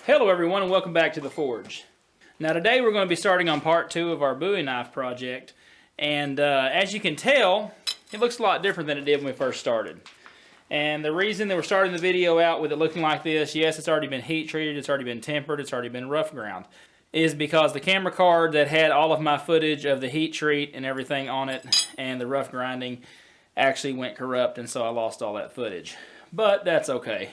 Hello everyone and welcome back to the Forge. Now today we're going to be starting on part 2 of our Bowie knife project, and as you can tell, it looks a lot different than it did when we first started. And the reason that we're starting the video out with it looking like this, yes, it's already been heat treated, it's already been tempered, it's already been rough ground, is because the camera card that had all of my footage of the heat treat and everything on it and the rough grinding actually went corrupt, and so I lost all that footage. But that's okay.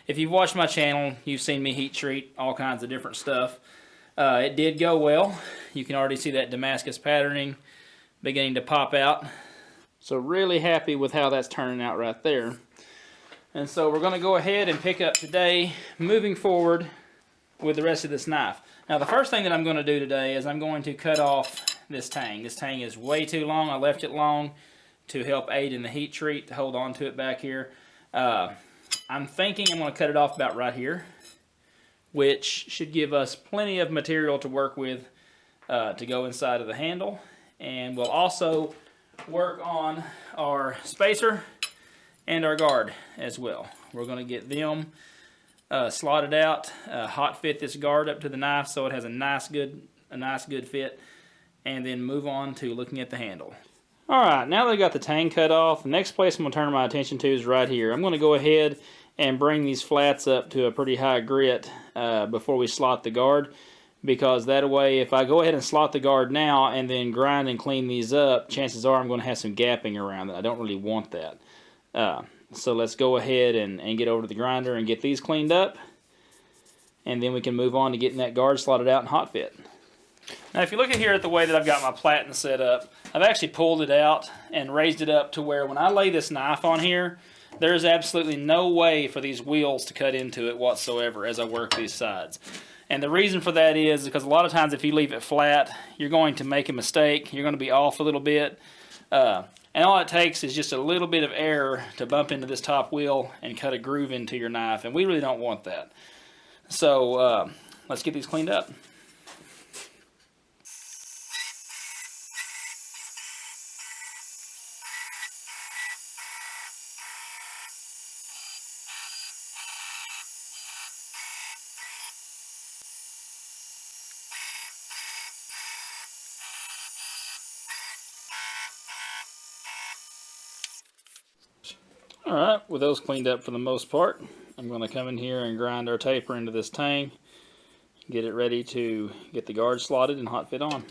If you've watched my channel, you've seen me heat treat all kinds of different stuff. It did go well. You can already see that Damascus patterning beginning to pop out. So really happy with how that's turning out right there. And so we're going to go ahead and pick up today, moving forward with the rest of this knife. Now the first thing that I'm going to do today is I'm going to cut off this tang. This tang is way too long. I left it long to help aid in the heat treat, to hold on to it back here. I'm thinking I'm going to cut it off about right here, which should give us plenty of material to work with to go inside of the handle. And we'll also work on our spacer and our guard as well. We're going to get them slotted out, hot fit this guard up to the knife so it has a nice good fit, and then move on to looking at the handle. Alright, now that I got the tang cut off, the next place I'm going to turn my attention to is right here. I'm going to go ahead and bring these flats up to a pretty high grit before we slot the guard, because that way if I go ahead and slot the guard now and then grind and clean these up, chances are I'm going to have some gapping around it. I don't really want that. So let's go ahead and get over to the grinder and get these cleaned up, and then we can move on to getting that guard slotted out and hot fit. Now if you look at here at the way that I've got my platen set up, I've actually pulled it out and raised it up to where when I lay this knife on here, there's absolutely no way for these wheels to cut into it whatsoever as I work these sides. And the reason for that is because a lot of times if you leave it flat, you're going to make a mistake, you're going to be off a little bit, and all it takes is just a little bit of air to bump into this top wheel and cut a groove into your knife, and we really don't want that. So let's get these cleaned up. Alright, with those cleaned up for the most part, I'm going to come in here and grind our taper into this tang, get it ready to get the guard slotted and hot fit on.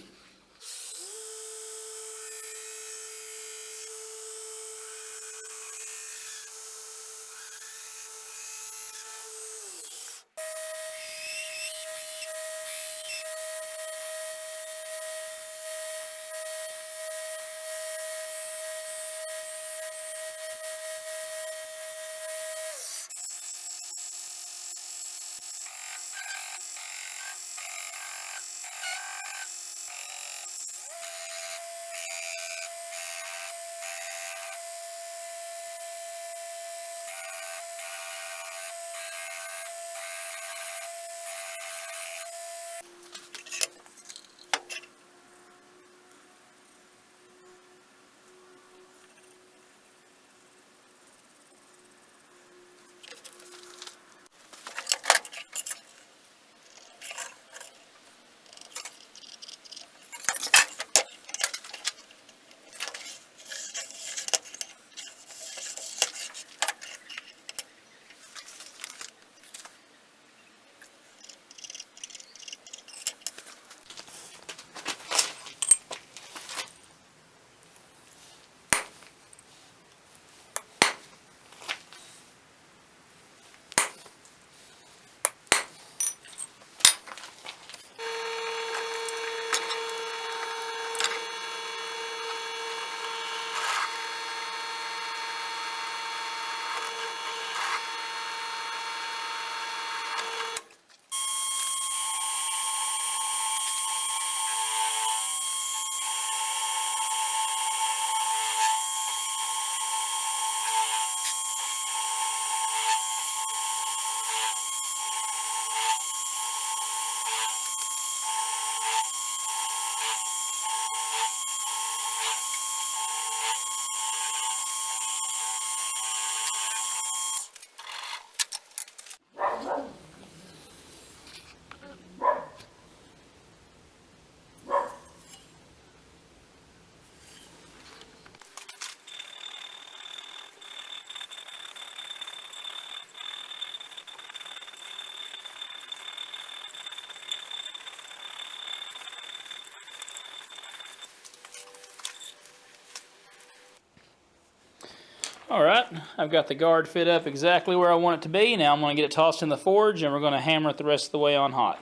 Alright, I've got the guard fit up exactly where I want it to be. Now I'm going to get it tossed in the forge and we're going to hammer it the rest of the way on hot.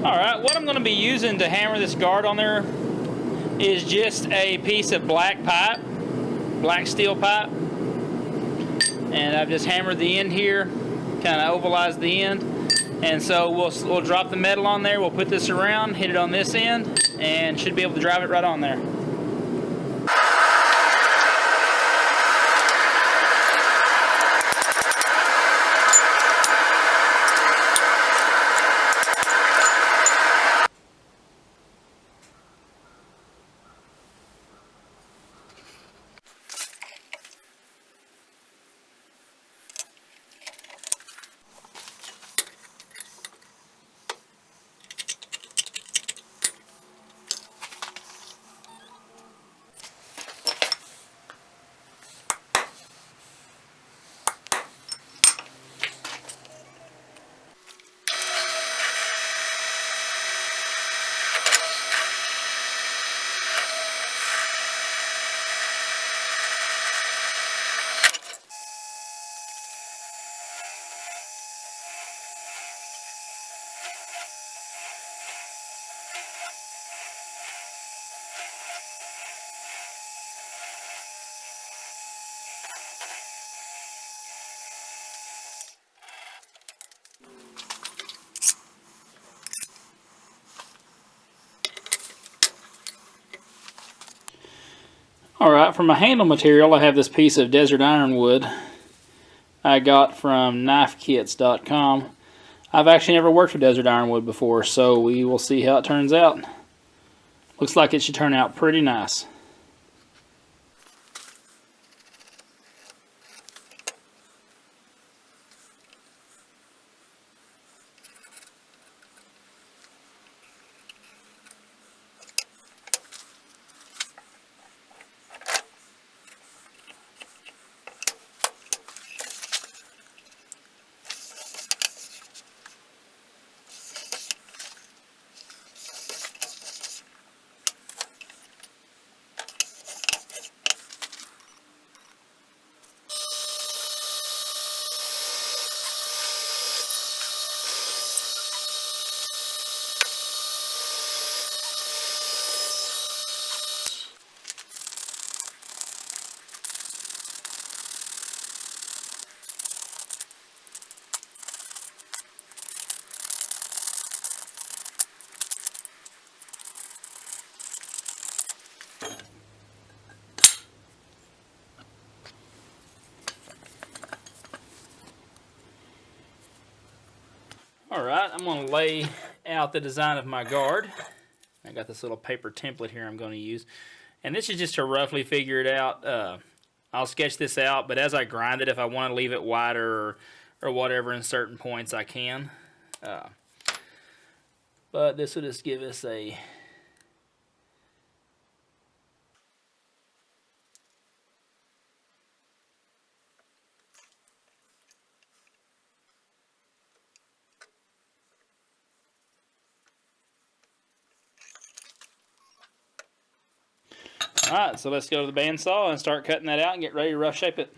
Alright, what I'm going to be using to hammer this guard on there is just a piece of black pipe, black steel pipe. And I've just hammered the end here, kind of ovalized the end. And so we'll drop the metal on there, we'll put this around, hit it on this end, and should be able to drive it right on there. Alright, for my handle material I have this piece of desert ironwood I got from knifekits.com. I've actually never worked with desert ironwood before, so we will see how it turns out. Looks like it should turn out pretty nice. Alright, I'm going to lay out the design of my guard. I got this little paper template here I'm going to use. And this is just to roughly figure it out. I'll sketch this out, but as I grind it, if I want to leave it wider or whatever in certain points, I can. But this will just give us a... Alright, so let's go to the bandsaw and start cutting that out and get ready to rough shape it.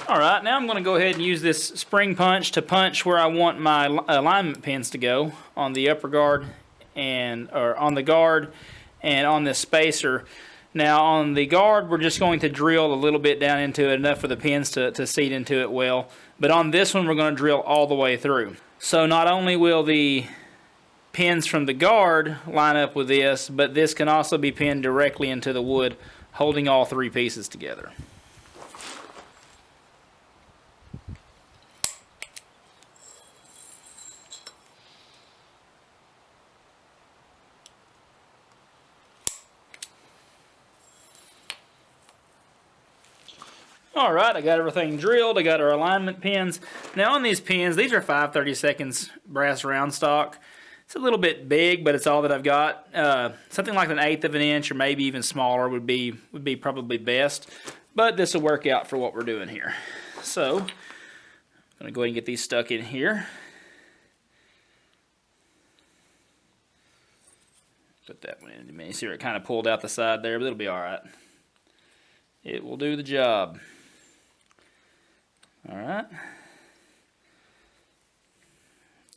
Alright, now I'm going to go ahead and use this spring punch to punch where I want my alignment pins to go on the upper guard or on the guard and on this spacer. Now on the guard we're just going to drill a little bit down into it, enough for the pins to seat into it well. But on this one we're going to drill all the way through. So not only will the pins from the guard line up with this, but this can also be pinned directly into the wood, holding all three pieces together. Alright, I got everything drilled. I got our alignment pins. Now on these pins, these are 5/32 brass round stock. It's a little bit big, but it's all that I've got. Something like 1/8 of an inch or maybe even smaller would be probably best. But this will work out for what we're doing here. So, I'm going to go ahead and get these stuck in here. Put that one in a minute. See where it kind of pulled out the side there, but it'll be alright. It will do the job. Alright.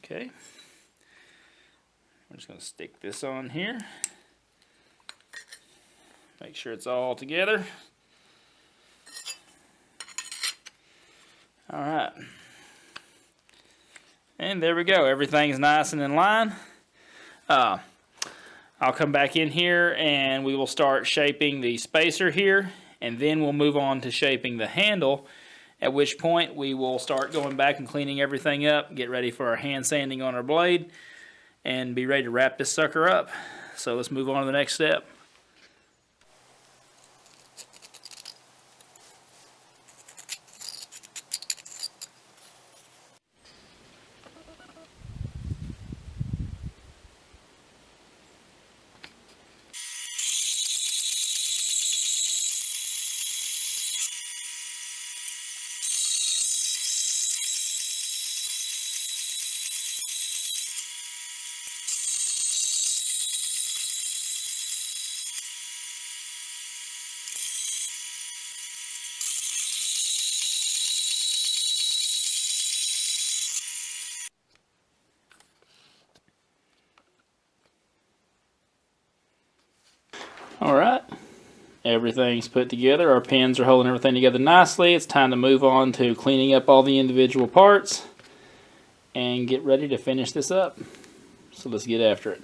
Okay. I'm just going to stick this on here. Make sure it's all together. Alright. And there we go. Everything's nice and in line. I'll come back in here and we will start shaping the spacer here, and then we'll move on to shaping the handle, at which point we will start going back and cleaning everything up, get ready for our hand sanding on our blade, and be ready to wrap this sucker up. So let's move on to the next step. Alright, everything's put together. Our pins are holding everything together nicely. It's time to move on to cleaning up all the individual parts and get ready to finish this up. So let's get after it.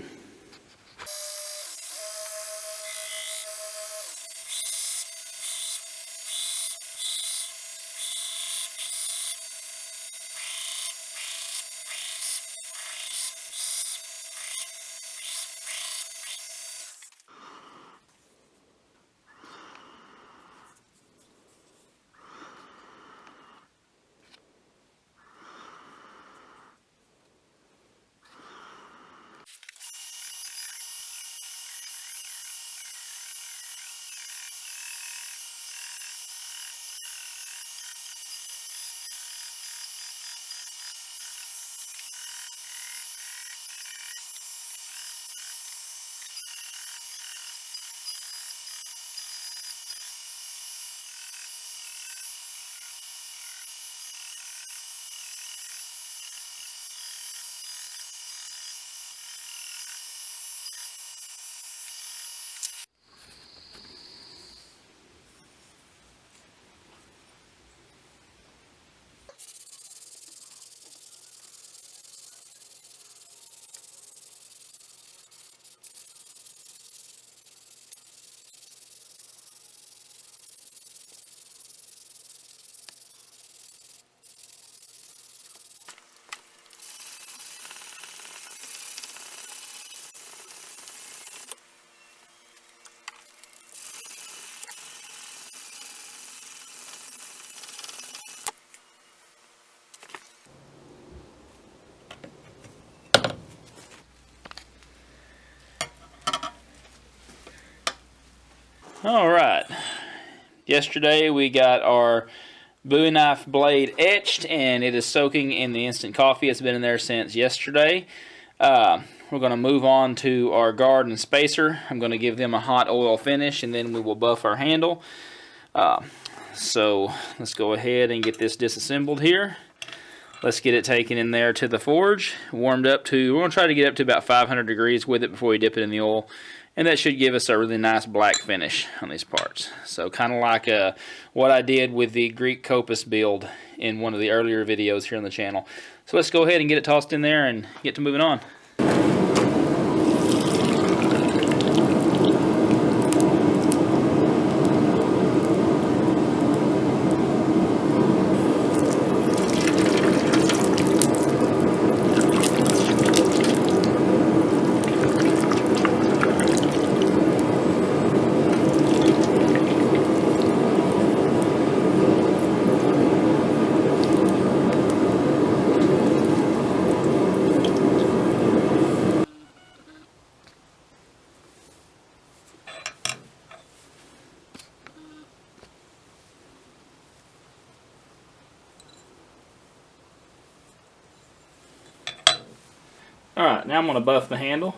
Alright, yesterday we got our Bowie knife blade etched and it is soaking in the instant coffee. It's been in there since yesterday. We're going to move on to our guard and spacer. I'm going to give them a hot oil finish and then we will buff our handle. So let's go ahead and get this disassembled here. Let's get it taken in there to the forge, warmed up to, we're going to try to get up to about 500 degrees with it before we dip it in the oil. And that should give us a really nice black finish on these parts. So kind of like what I did with the Greek Kopis build in one of the earlier videos here on the channel. So let's go ahead and get it tossed in there and get to moving on. Alright, now I'm going to buff the handle.